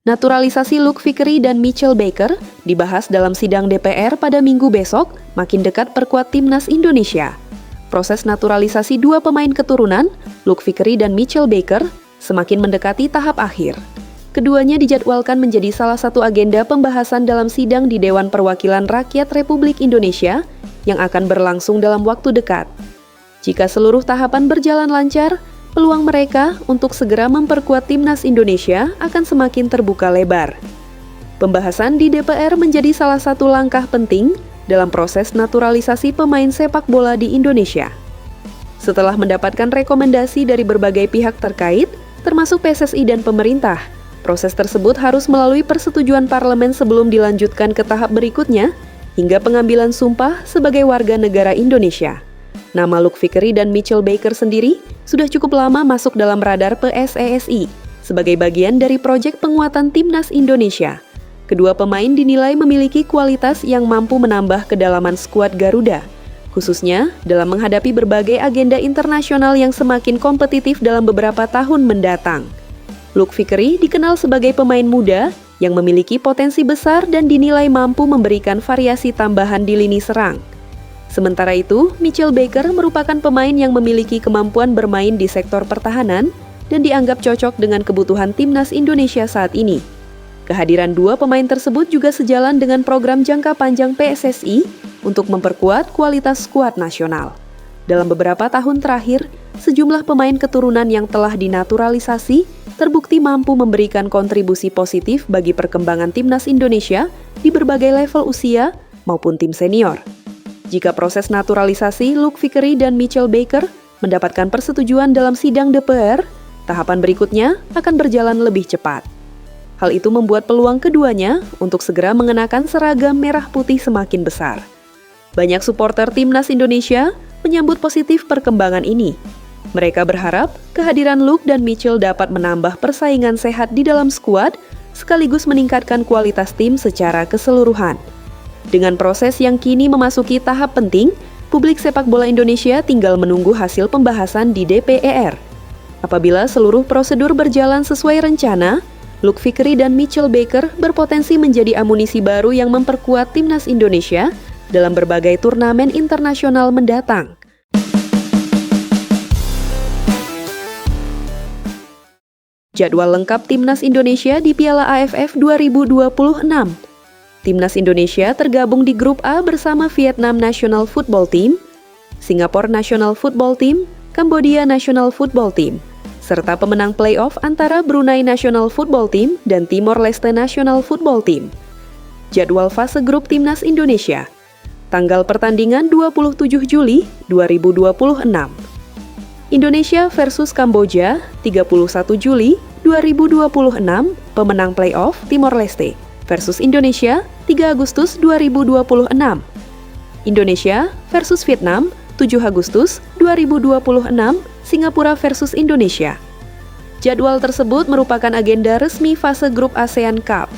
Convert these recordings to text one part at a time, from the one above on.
Naturalisasi Luke Vickery dan Mitchell Baker dibahas dalam sidang DPR pada Minggu besok, makin dekat perkuat timnas Indonesia. Proses naturalisasi dua pemain keturunan, Luke Vickery dan Mitchell Baker, semakin mendekati tahap akhir. Keduanya dijadwalkan menjadi salah satu agenda pembahasan dalam sidang di Dewan Perwakilan Rakyat Republik Indonesia yang akan berlangsung dalam waktu dekat. Jika seluruh tahapan berjalan lancar, peluang mereka untuk segera memperkuat timnas Indonesia akan semakin terbuka lebar. Pembahasan di DPR menjadi salah satu langkah penting dalam proses naturalisasi pemain sepak bola di Indonesia. Setelah mendapatkan rekomendasi dari berbagai pihak terkait, termasuk PSSI dan pemerintah, proses tersebut harus melalui persetujuan parlemen sebelum dilanjutkan ke tahap berikutnya, hingga pengambilan sumpah sebagai warga negara Indonesia. Nama Luke Vickery dan Mitchell Baker sendiri sudah cukup lama masuk dalam radar PSSI sebagai bagian dari proyek penguatan timnas Indonesia. Kedua pemain dinilai memiliki kualitas yang mampu menambah kedalaman skuad Garuda, khususnya dalam menghadapi berbagai agenda internasional yang semakin kompetitif dalam beberapa tahun mendatang. Luke Vickery dikenal sebagai pemain muda yang memiliki potensi besar dan dinilai mampu memberikan variasi tambahan di lini serang. Sementara itu, Mitchell Baker merupakan pemain yang memiliki kemampuan bermain di sektor pertahanan dan dianggap cocok dengan kebutuhan timnas Indonesia saat ini. Kehadiran dua pemain tersebut juga sejalan dengan program jangka panjang PSSI untuk memperkuat kualitas skuad nasional. Dalam beberapa tahun terakhir, sejumlah pemain keturunan yang telah dinaturalisasi terbukti mampu memberikan kontribusi positif bagi perkembangan timnas Indonesia di berbagai level usia maupun tim senior. Jika proses naturalisasi Luke Vickery dan Mitchell Baker mendapatkan persetujuan dalam sidang DPR, tahapan berikutnya akan berjalan lebih cepat. Hal itu membuat peluang keduanya untuk segera mengenakan seragam merah putih semakin besar. Banyak supporter timnas Indonesia menyambut positif perkembangan ini. Mereka berharap kehadiran Luke dan Mitchell dapat menambah persaingan sehat di dalam skuad, sekaligus meningkatkan kualitas tim secara keseluruhan. Dengan proses yang kini memasuki tahap penting, publik sepak bola Indonesia tinggal menunggu hasil pembahasan di DPR. Apabila seluruh prosedur berjalan sesuai rencana, Luke Vickery dan Mitchell Baker berpotensi menjadi amunisi baru yang memperkuat timnas Indonesia dalam berbagai turnamen internasional mendatang. Jadwal lengkap timnas Indonesia di Piala AFF 2026. Timnas Indonesia tergabung di Grup A bersama Vietnam National Football Team, Singapore National Football Team, Cambodia National Football Team, serta pemenang playoff antara Brunei National Football Team dan Timor Leste National Football Team. Jadwal fase grup Timnas Indonesia. Tanggal pertandingan 27 Juli 2026. Indonesia versus Kamboja 31 Juli 2026, pemenang playoff Timor Leste versus Indonesia 3 Agustus 2026. Indonesia versus Vietnam 7 Agustus 2026, Singapura versus Indonesia. Jadwal tersebut merupakan agenda resmi fase grup ASEAN Cup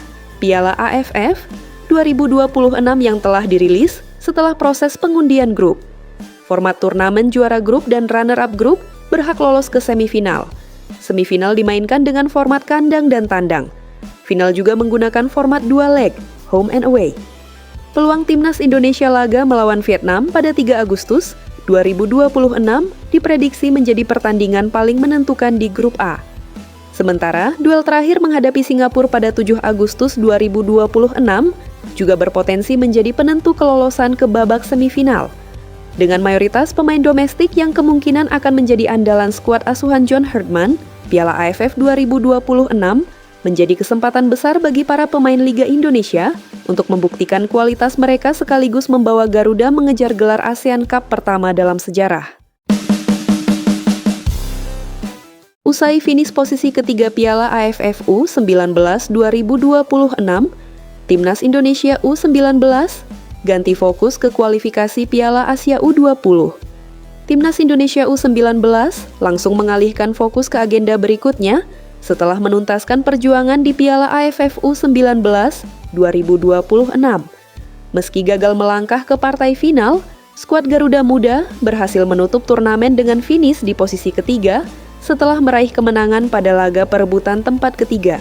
Piala AFF 2026 yang telah dirilis setelah proses pengundian grup. Format turnamen juara grup dan runner-up grup berhak lolos ke semifinal. Semifinal dimainkan dengan format kandang dan tandang. Final juga menggunakan format 2 leg, home and away. Peluang timnas Indonesia laga melawan Vietnam pada 3 Agustus 2026 diprediksi menjadi pertandingan paling menentukan di Grup A. Sementara, duel terakhir menghadapi Singapura pada 7 Agustus 2026 juga berpotensi menjadi penentu kelolosan ke babak semifinal. Dengan mayoritas pemain domestik yang kemungkinan akan menjadi andalan skuad asuhan John Herdman, Piala AFF 2026 menjadi kesempatan besar bagi para pemain Liga Indonesia untuk membuktikan kualitas mereka sekaligus membawa Garuda mengejar gelar ASEAN Cup pertama dalam sejarah. Usai finish posisi ketiga Piala AFF U19 2026, Timnas Indonesia U19 ganti fokus ke kualifikasi Piala Asia U20. Timnas Indonesia U19 langsung mengalihkan fokus ke agenda berikutnya setelah menuntaskan perjuangan di Piala AFF U19 2026. Meski gagal melangkah ke partai final, skuad Garuda Muda berhasil menutup turnamen dengan finish di posisi ketiga setelah meraih kemenangan pada laga perebutan tempat ketiga.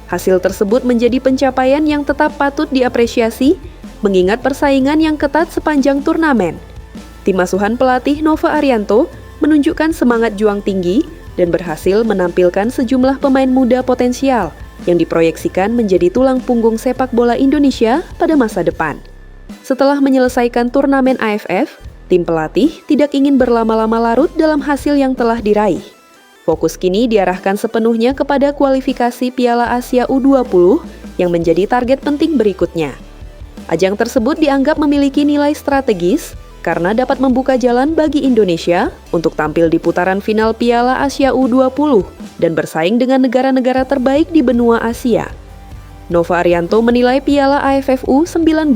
Hasil tersebut menjadi pencapaian yang tetap patut diapresiasi, mengingat persaingan yang ketat sepanjang turnamen. Tim asuhan pelatih Nova Arianto menunjukkan semangat juang tinggi dan berhasil menampilkan sejumlah pemain muda potensial yang diproyeksikan menjadi tulang punggung sepak bola Indonesia pada masa depan. Setelah menyelesaikan turnamen AFF, tim pelatih tidak ingin berlama-lama larut dalam hasil yang telah diraih. Fokus kini diarahkan sepenuhnya kepada kualifikasi Piala Asia U20 yang menjadi target penting berikutnya. Ajang tersebut dianggap memiliki nilai strategis karena dapat membuka jalan bagi Indonesia untuk tampil di putaran final Piala Asia U20 dan bersaing dengan negara-negara terbaik di benua Asia. Nova Arianto menilai Piala AFF U19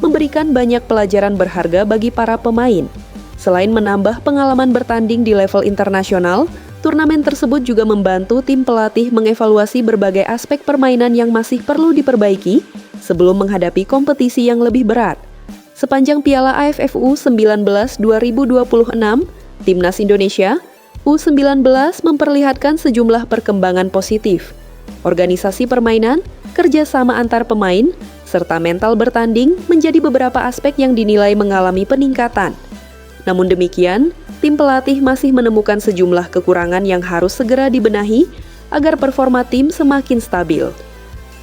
memberikan banyak pelajaran berharga bagi para pemain. Selain menambah pengalaman bertanding di level internasional, turnamen tersebut juga membantu tim pelatih mengevaluasi berbagai aspek permainan yang masih perlu diperbaiki sebelum menghadapi kompetisi yang lebih berat. Sepanjang Piala AFF U19 2026, Timnas Indonesia U19 memperlihatkan sejumlah perkembangan positif. Organisasi permainan, kerjasama antar pemain, serta mental bertanding menjadi beberapa aspek yang dinilai mengalami peningkatan. Namun demikian, tim pelatih masih menemukan sejumlah kekurangan yang harus segera dibenahi agar performa tim semakin stabil.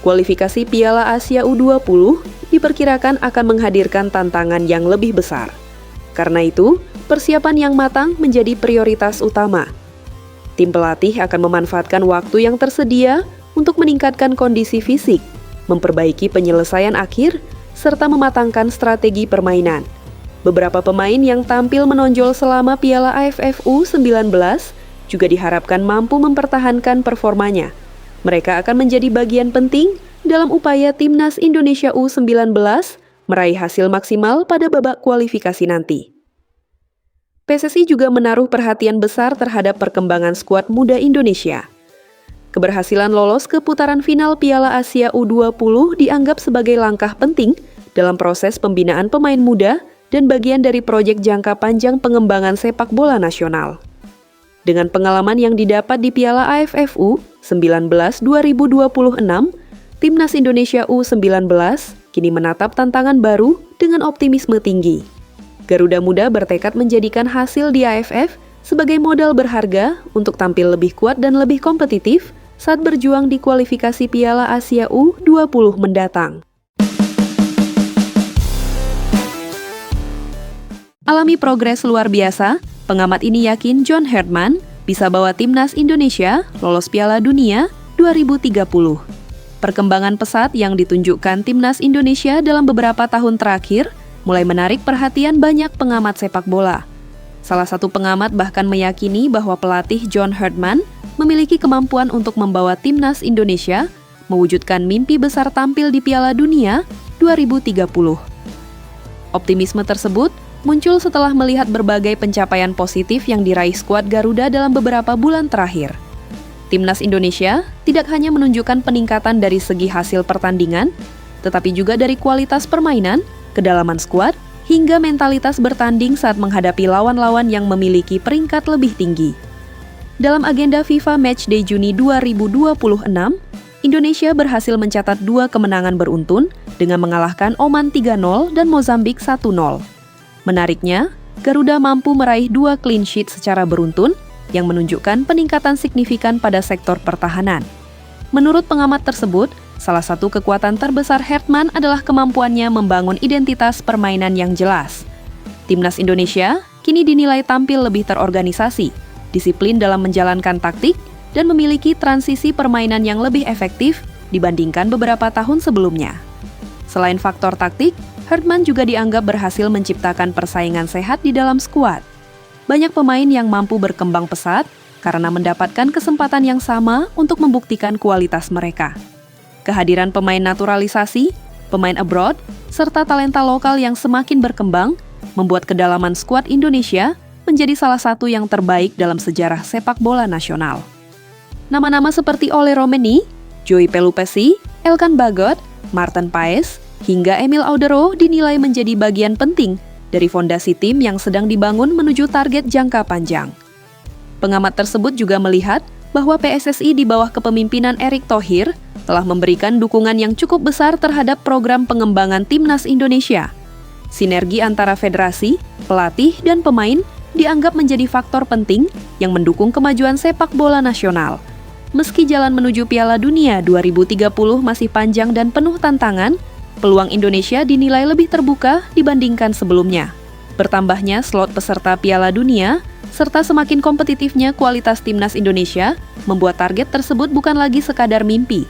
Kualifikasi Piala Asia U20 diperkirakan akan menghadirkan tantangan yang lebih besar. Karena itu, persiapan yang matang menjadi prioritas utama. Tim pelatih akan memanfaatkan waktu yang tersedia untuk meningkatkan kondisi fisik, memperbaiki penyelesaian akhir, serta mematangkan strategi permainan. Beberapa pemain yang tampil menonjol selama Piala AFF U19 juga diharapkan mampu mempertahankan performanya. Mereka akan menjadi bagian penting dalam upaya Timnas Indonesia U19 meraih hasil maksimal pada babak kualifikasi nanti. PSSI juga menaruh perhatian besar terhadap perkembangan skuad muda Indonesia. Keberhasilan lolos ke putaran final Piala Asia U20 dianggap sebagai langkah penting dalam proses pembinaan pemain muda dan bagian dari proyek jangka panjang pengembangan sepak bola nasional. Dengan pengalaman yang didapat di Piala AFF U19 2026, Timnas Indonesia U19 kini menatap tantangan baru dengan optimisme tinggi. Garuda Muda bertekad menjadikan hasil di AFF sebagai modal berharga untuk tampil lebih kuat dan lebih kompetitif saat berjuang di kualifikasi Piala Asia U20 mendatang. Alami progres luar biasa, pengamat ini yakin John Herdman bisa bawa Timnas Indonesia lolos Piala Dunia 2030. Perkembangan pesat yang ditunjukkan Timnas Indonesia dalam beberapa tahun terakhir mulai menarik perhatian banyak pengamat sepak bola. Salah satu pengamat bahkan meyakini bahwa pelatih John Herdman memiliki kemampuan untuk membawa Timnas Indonesia mewujudkan mimpi besar tampil di Piala Dunia 2030. Optimisme tersebut muncul setelah melihat berbagai pencapaian positif yang diraih skuad Garuda dalam beberapa bulan terakhir. Timnas Indonesia tidak hanya menunjukkan peningkatan dari segi hasil pertandingan, tetapi juga dari kualitas permainan, kedalaman skuad, hingga mentalitas bertanding saat menghadapi lawan-lawan yang memiliki peringkat lebih tinggi. Dalam agenda FIFA Matchday Juni 2026, Indonesia berhasil mencatat 2 kemenangan beruntun dengan mengalahkan Oman 3-0 dan Mozambik 1-0. Menariknya, Garuda mampu meraih 2 clean sheet secara beruntun yang menunjukkan peningkatan signifikan pada sektor pertahanan. Menurut pengamat tersebut, salah satu kekuatan terbesar Herdman adalah kemampuannya membangun identitas permainan yang jelas. Timnas Indonesia kini dinilai tampil lebih terorganisasi, disiplin dalam menjalankan taktik, dan memiliki transisi permainan yang lebih efektif dibandingkan beberapa tahun sebelumnya. Selain faktor taktik, Herdman juga dianggap berhasil menciptakan persaingan sehat di dalam skuad. Banyak pemain yang mampu berkembang pesat karena mendapatkan kesempatan yang sama untuk membuktikan kualitas mereka. Kehadiran pemain naturalisasi, pemain abroad, serta talenta lokal yang semakin berkembang membuat kedalaman skuad Indonesia menjadi salah satu yang terbaik dalam sejarah sepak bola nasional. Nama-nama seperti Ole Romeni, Joey Pelupessy, Elkan Bagot, Maarten Paes, hingga Emil Audero dinilai menjadi bagian penting dari fondasi tim yang sedang dibangun menuju target jangka panjang. Pengamat tersebut juga melihat bahwa PSSI di bawah kepemimpinan Erick Thohir telah memberikan dukungan yang cukup besar terhadap program pengembangan timnas Indonesia. Sinergi antara federasi, pelatih, dan pemain dianggap menjadi faktor penting yang mendukung kemajuan sepak bola nasional. Meski jalan menuju Piala Dunia 2030 masih panjang dan penuh tantangan, peluang Indonesia dinilai lebih terbuka dibandingkan sebelumnya. Bertambahnya slot peserta Piala Dunia, serta semakin kompetitifnya kualitas timnas Indonesia, membuat target tersebut bukan lagi sekadar mimpi.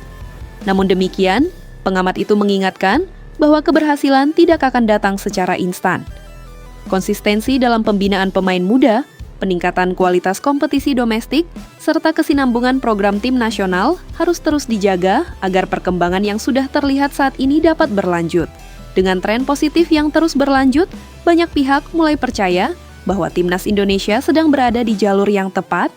Namun demikian, pengamat itu mengingatkan bahwa keberhasilan tidak akan datang secara instan. Konsistensi dalam pembinaan pemain muda, peningkatan kualitas kompetisi domestik, serta kesinambungan program tim nasional harus terus dijaga agar perkembangan yang sudah terlihat saat ini dapat berlanjut. Dengan tren positif yang terus berlanjut, banyak pihak mulai percaya bahwa timnas Indonesia sedang berada di jalur yang tepat.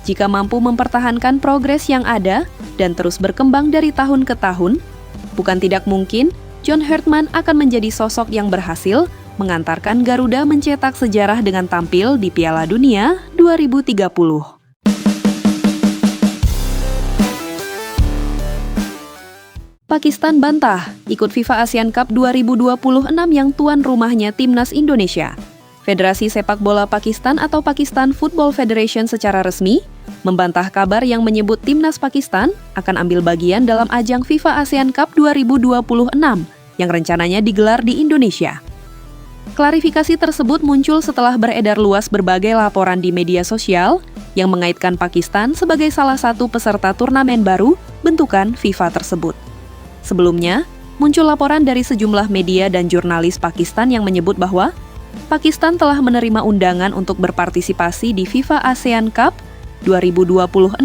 Jika mampu mempertahankan progres yang ada dan terus berkembang dari tahun ke tahun, bukan tidak mungkin John Hartman akan menjadi sosok yang berhasil mengantarkan Garuda mencetak sejarah dengan tampil di Piala Dunia 2030. Pakistan bantah ikut FIFA Asian Cup 2026 yang tuan rumahnya timnas Indonesia. Federasi Sepak Bola Pakistan atau Pakistan Football Federation secara resmi membantah kabar yang menyebut timnas Pakistan akan ambil bagian dalam ajang FIFA ASEAN Cup 2026 yang rencananya digelar di Indonesia. Klarifikasi tersebut muncul setelah beredar luas berbagai laporan di media sosial yang mengaitkan Pakistan sebagai salah satu peserta turnamen baru bentukan FIFA tersebut. Sebelumnya, muncul laporan dari sejumlah media dan jurnalis Pakistan yang menyebut bahwa Pakistan telah menerima undangan untuk berpartisipasi di FIFA ASEAN Cup 2026.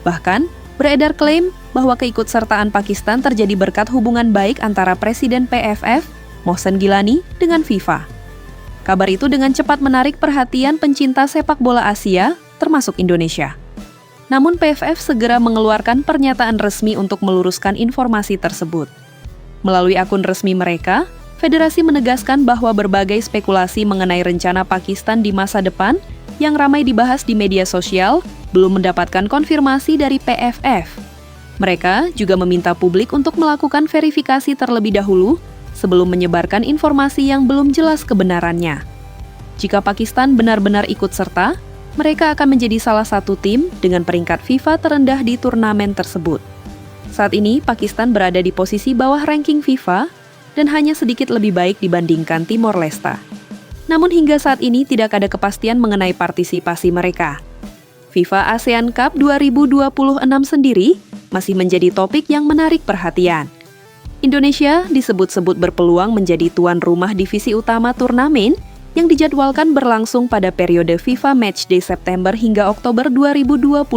Bahkan, beredar klaim bahwa keikutsertaan Pakistan terjadi berkat hubungan baik antara Presiden PFF, Mohsen Gilani, dengan FIFA. Kabar itu dengan cepat menarik perhatian pencinta sepak bola Asia, termasuk Indonesia. Namun PFF segera mengeluarkan pernyataan resmi untuk meluruskan informasi tersebut. Melalui akun resmi mereka, Federasi menegaskan bahwa berbagai spekulasi mengenai rencana Pakistan di masa depan yang ramai dibahas di media sosial belum mendapatkan konfirmasi dari PFF. Mereka juga meminta publik untuk melakukan verifikasi terlebih dahulu sebelum menyebarkan informasi yang belum jelas kebenarannya. Jika Pakistan benar-benar ikut serta, mereka akan menjadi salah satu tim dengan peringkat FIFA terendah di turnamen tersebut. Saat ini, Pakistan berada di posisi bawah ranking FIFA dan hanya sedikit lebih baik dibandingkan Timor Leste. Namun hingga saat ini tidak ada kepastian mengenai partisipasi mereka. FIFA ASEAN Cup 2026 sendiri masih menjadi topik yang menarik perhatian. Indonesia disebut-sebut berpeluang menjadi tuan rumah divisi utama turnamen yang dijadwalkan berlangsung pada periode FIFA Matchday September hingga Oktober 2026.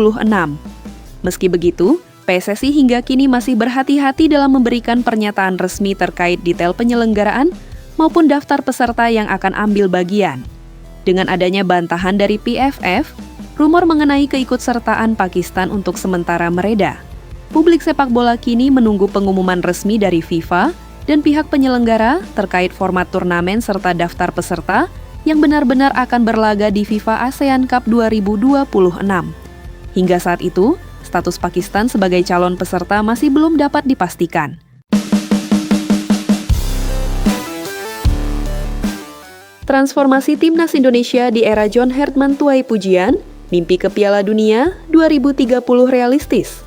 Meski begitu, PSSI hingga kini masih berhati-hati dalam memberikan pernyataan resmi terkait detail penyelenggaraan maupun daftar peserta yang akan ambil bagian. Dengan adanya bantahan dari PFF, rumor mengenai keikutsertaan Pakistan untuk sementara mereda. Publik sepak bola kini menunggu pengumuman resmi dari FIFA dan pihak penyelenggara terkait format turnamen serta daftar peserta yang benar-benar akan berlaga di FIFA ASEAN Cup 2026. Hingga saat itu, status Pakistan sebagai calon peserta masih belum dapat dipastikan. Transformasi timnas Indonesia di era John Hartman tuai pujian, mimpi ke Piala Dunia 2030 realistis.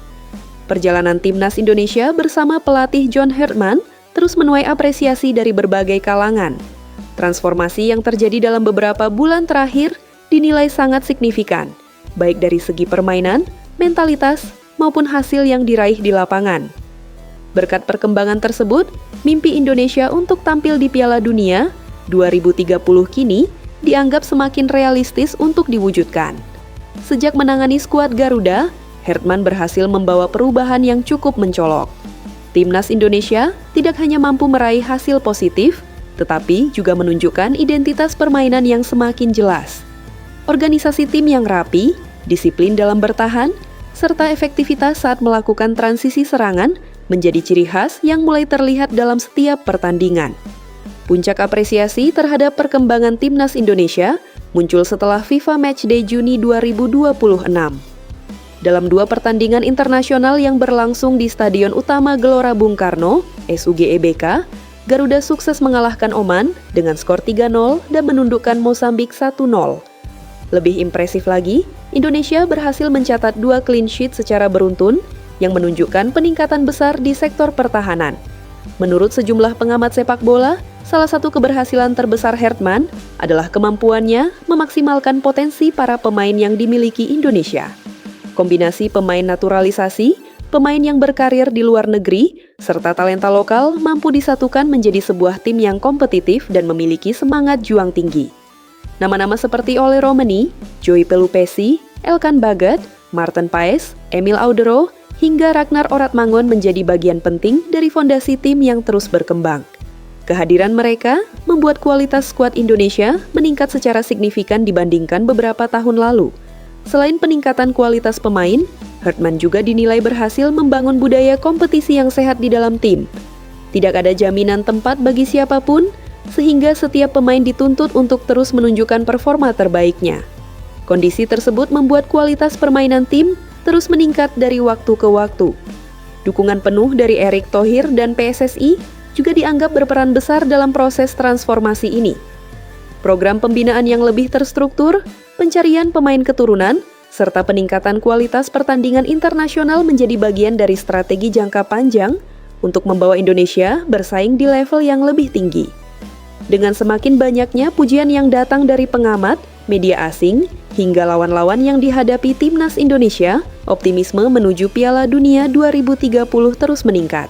Perjalanan timnas Indonesia bersama pelatih John Hartman terus menuai apresiasi dari berbagai kalangan. Transformasi yang terjadi dalam beberapa bulan terakhir dinilai sangat signifikan, baik dari segi permainan, mentalitas, maupun hasil yang diraih di lapangan. Berkat perkembangan tersebut, mimpi Indonesia untuk tampil di Piala Dunia 2030 kini dianggap semakin realistis untuk diwujudkan. Sejak menangani skuad Garuda, Hartman berhasil membawa perubahan yang cukup mencolok. Timnas Indonesia tidak hanya mampu meraih hasil positif, tetapi juga menunjukkan identitas permainan yang semakin jelas. Organisasi tim yang rapi, disiplin dalam bertahan, serta efektivitas saat melakukan transisi serangan menjadi ciri khas yang mulai terlihat dalam setiap pertandingan. Puncak apresiasi terhadap perkembangan timnas Indonesia muncul setelah FIFA Matchday Juni 2026. Dalam 2 pertandingan internasional yang berlangsung di Stadion Utama Gelora Bung Karno, SUGEBK, Garuda sukses mengalahkan Oman dengan skor 3-0 dan menundukkan Mozambik 1-0. Lebih impresif lagi, Indonesia berhasil mencatat 2 clean sheet secara beruntun yang menunjukkan peningkatan besar di sektor pertahanan. Menurut sejumlah pengamat sepak bola, salah satu keberhasilan terbesar Hertman adalah kemampuannya memaksimalkan potensi para pemain yang dimiliki Indonesia. Kombinasi pemain naturalisasi, pemain yang berkarir di luar negeri, serta talenta lokal mampu disatukan menjadi sebuah tim yang kompetitif dan memiliki semangat juang tinggi. Nama-nama seperti Ole Romani, Joey Pelupesi, Elkan Bagat, Martin Paes, Emil Audero, hingga Ragnar Oratmangun menjadi bagian penting dari fondasi tim yang terus berkembang. Kehadiran mereka membuat kualitas skuad Indonesia meningkat secara signifikan dibandingkan beberapa tahun lalu. Selain peningkatan kualitas pemain, Hertman juga dinilai berhasil membangun budaya kompetisi yang sehat di dalam tim. Tidak ada jaminan tempat bagi siapapun, sehingga setiap pemain dituntut untuk terus menunjukkan performa terbaiknya. Kondisi tersebut membuat kualitas permainan tim terus meningkat dari waktu ke waktu. Dukungan penuh dari Erick Thohir dan PSSI juga dianggap berperan besar dalam proses transformasi ini. Program pembinaan yang lebih terstruktur, pencarian pemain keturunan, serta peningkatan kualitas pertandingan internasional menjadi bagian dari strategi jangka panjang untuk membawa Indonesia bersaing di level yang lebih tinggi. Dengan semakin banyaknya pujian yang datang dari pengamat, media asing, hingga lawan-lawan yang dihadapi timnas Indonesia, optimisme menuju Piala Dunia 2030 terus meningkat.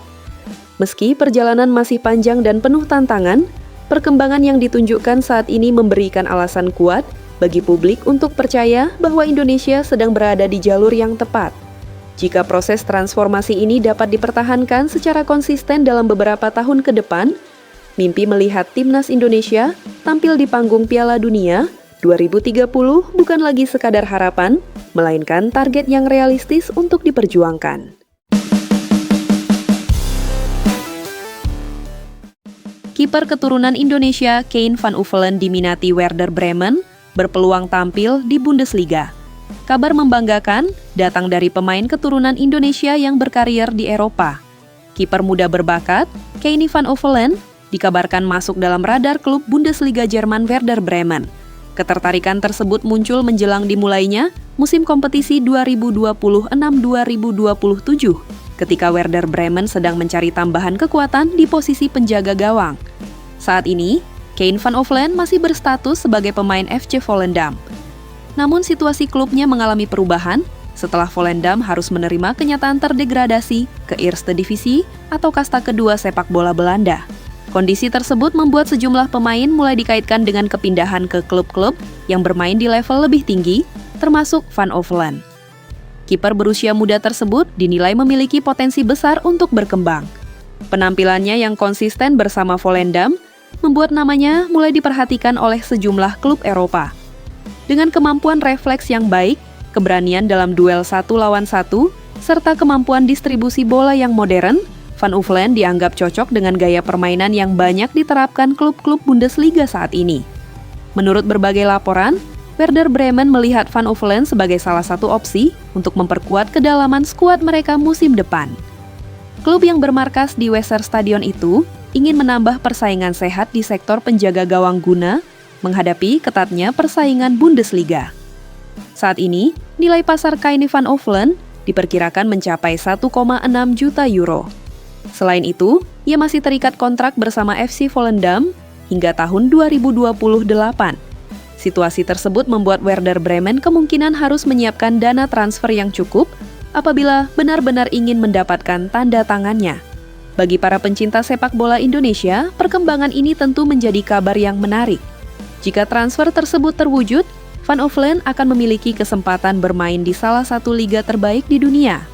Meski perjalanan masih panjang dan penuh tantangan, perkembangan yang ditunjukkan saat ini memberikan alasan kuat bagi publik untuk percaya bahwa Indonesia sedang berada di jalur yang tepat. Jika proses transformasi ini dapat dipertahankan secara konsisten dalam beberapa tahun ke depan, mimpi melihat timnas Indonesia tampil di panggung Piala Dunia 2030 bukan lagi sekadar harapan, melainkan target yang realistis untuk diperjuangkan. Kiper keturunan Indonesia Kein van Uffelen diminati Werder Bremen berpeluang tampil di Bundesliga. Kabar membanggakan datang dari pemain keturunan Indonesia yang berkarier di Eropa. Kiper muda berbakat, Kein van Uffelen, dikabarkan masuk dalam radar klub Bundesliga Jerman Werder Bremen. Ketertarikan tersebut muncul menjelang dimulainya musim kompetisi 2026-2027, ketika Werder Bremen sedang mencari tambahan kekuatan di posisi penjaga gawang. Saat ini, Kein van Uffelen masih berstatus sebagai pemain FC Volendam. Namun situasi klubnya mengalami perubahan setelah Volendam harus menerima kenyataan terdegradasi ke Eerste Divisie atau kasta kedua sepak bola Belanda. Kondisi tersebut membuat sejumlah pemain mulai dikaitkan dengan kepindahan ke klub-klub yang bermain di level lebih tinggi, termasuk Van Uffelen. Kiper berusia muda tersebut dinilai memiliki potensi besar untuk berkembang. Penampilannya yang konsisten bersama Volendam membuat namanya mulai diperhatikan oleh sejumlah klub Eropa. Dengan kemampuan refleks yang baik, keberanian dalam duel 1 lawan 1, serta kemampuan distribusi bola yang modern, Van Uffelen dianggap cocok dengan gaya permainan yang banyak diterapkan klub-klub Bundesliga saat ini. Menurut berbagai laporan, Werder Bremen melihat Van Uffelen sebagai salah satu opsi untuk memperkuat kedalaman skuad mereka musim depan. Klub yang bermarkas di Weserstadion itu ingin menambah persaingan sehat di sektor penjaga gawang guna menghadapi ketatnya persaingan Bundesliga. Saat ini, nilai pasar Kein van Uffelen diperkirakan mencapai 1,6 juta euro. Selain itu, ia masih terikat kontrak bersama FC Volendam hingga tahun 2028. Situasi tersebut membuat Werder Bremen kemungkinan harus menyiapkan dana transfer yang cukup apabila benar-benar ingin mendapatkan tanda tangannya. Bagi para pencinta sepak bola Indonesia, perkembangan ini tentu menjadi kabar yang menarik. Jika transfer tersebut terwujud, Van Uffelen akan memiliki kesempatan bermain di salah satu liga terbaik di dunia.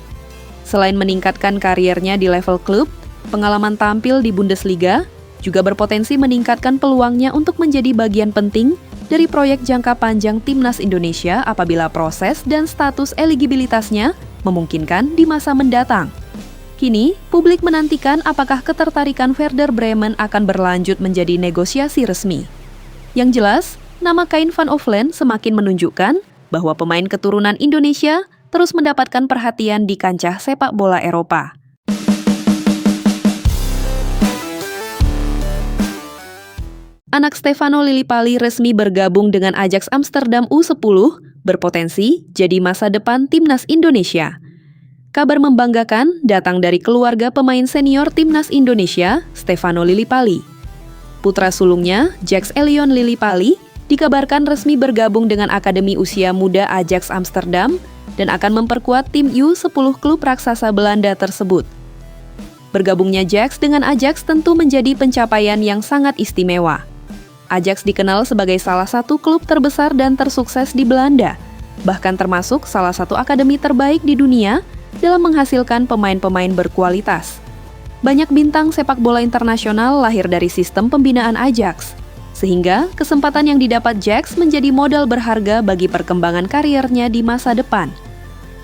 Selain meningkatkan kariernya di level klub, pengalaman tampil di Bundesliga juga berpotensi meningkatkan peluangnya untuk menjadi bagian penting dari proyek jangka panjang timnas Indonesia apabila proses dan status eligibilitasnya memungkinkan di masa mendatang. Kini, publik menantikan apakah ketertarikan Werder Bremen akan berlanjut menjadi negosiasi resmi. Yang jelas, nama Kein van Uffelen semakin menunjukkan bahwa pemain keturunan Indonesia terus mendapatkan perhatian di kancah sepak bola Eropa. Anak Stefano Lillipali resmi bergabung dengan Ajax Amsterdam U10, berpotensi jadi masa depan timnas Indonesia. Kabar membanggakan datang dari keluarga pemain senior timnas Indonesia, Stefano Lillipali. Putra sulungnya, Jax Elion Lillipali, dikabarkan resmi bergabung dengan Akademi Usia Muda Ajax Amsterdam dan akan memperkuat tim U10 klub raksasa Belanda tersebut. Bergabungnya Jax dengan Ajax tentu menjadi pencapaian yang sangat istimewa. Ajax dikenal sebagai salah satu klub terbesar dan tersukses di Belanda, bahkan termasuk salah satu akademi terbaik di dunia dalam menghasilkan pemain-pemain berkualitas. Banyak bintang sepak bola internasional lahir dari sistem pembinaan Ajax, sehingga kesempatan yang didapat Jax menjadi modal berharga bagi perkembangan kariernya di masa depan.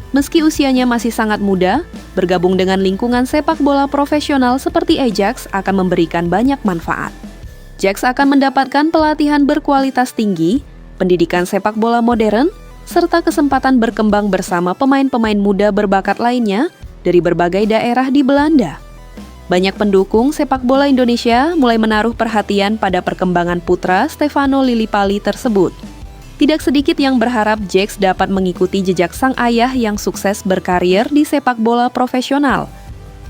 Meski usianya masih sangat muda, bergabung dengan lingkungan sepak bola profesional seperti Ajax akan memberikan banyak manfaat. Jax akan mendapatkan pelatihan berkualitas tinggi, pendidikan sepak bola modern, serta kesempatan berkembang bersama pemain-pemain muda berbakat lainnya dari berbagai daerah di Belanda. Banyak pendukung sepak bola Indonesia mulai menaruh perhatian pada perkembangan putra Stefano Lillipali tersebut. Tidak sedikit yang berharap Jax dapat mengikuti jejak sang ayah yang sukses berkarir di sepak bola profesional.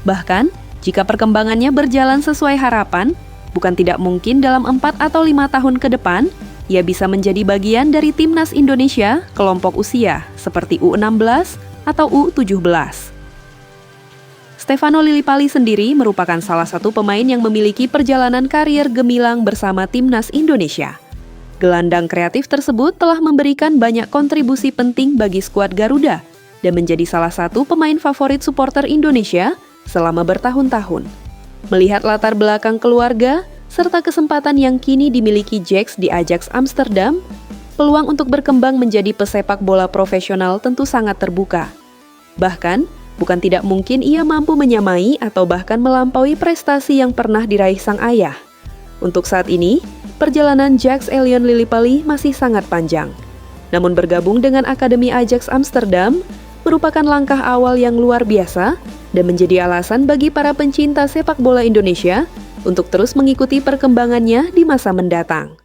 Bahkan, jika perkembangannya berjalan sesuai harapan, bukan tidak mungkin dalam 4 atau 5 tahun ke depan, ia bisa menjadi bagian dari timnas Indonesia kelompok usia seperti U16 atau U17. Stefano Lillipali sendiri merupakan salah satu pemain yang memiliki perjalanan karier gemilang bersama timnas Indonesia. Gelandang kreatif tersebut telah memberikan banyak kontribusi penting bagi skuad Garuda dan menjadi salah satu pemain favorit supporter Indonesia selama bertahun-tahun. Melihat latar belakang keluarga, serta kesempatan yang kini dimiliki Jax di Ajax Amsterdam, peluang untuk berkembang menjadi pesepak bola profesional tentu sangat terbuka. Bahkan, bukan tidak mungkin ia mampu menyamai atau bahkan melampaui prestasi yang pernah diraih sang ayah. Untuk saat ini, perjalanan Jax Elion Lillipali masih sangat panjang. Namun bergabung dengan Akademi Ajax Amsterdam merupakan langkah awal yang luar biasa dan menjadi alasan bagi para pencinta sepak bola Indonesia untuk terus mengikuti perkembangannya di masa mendatang.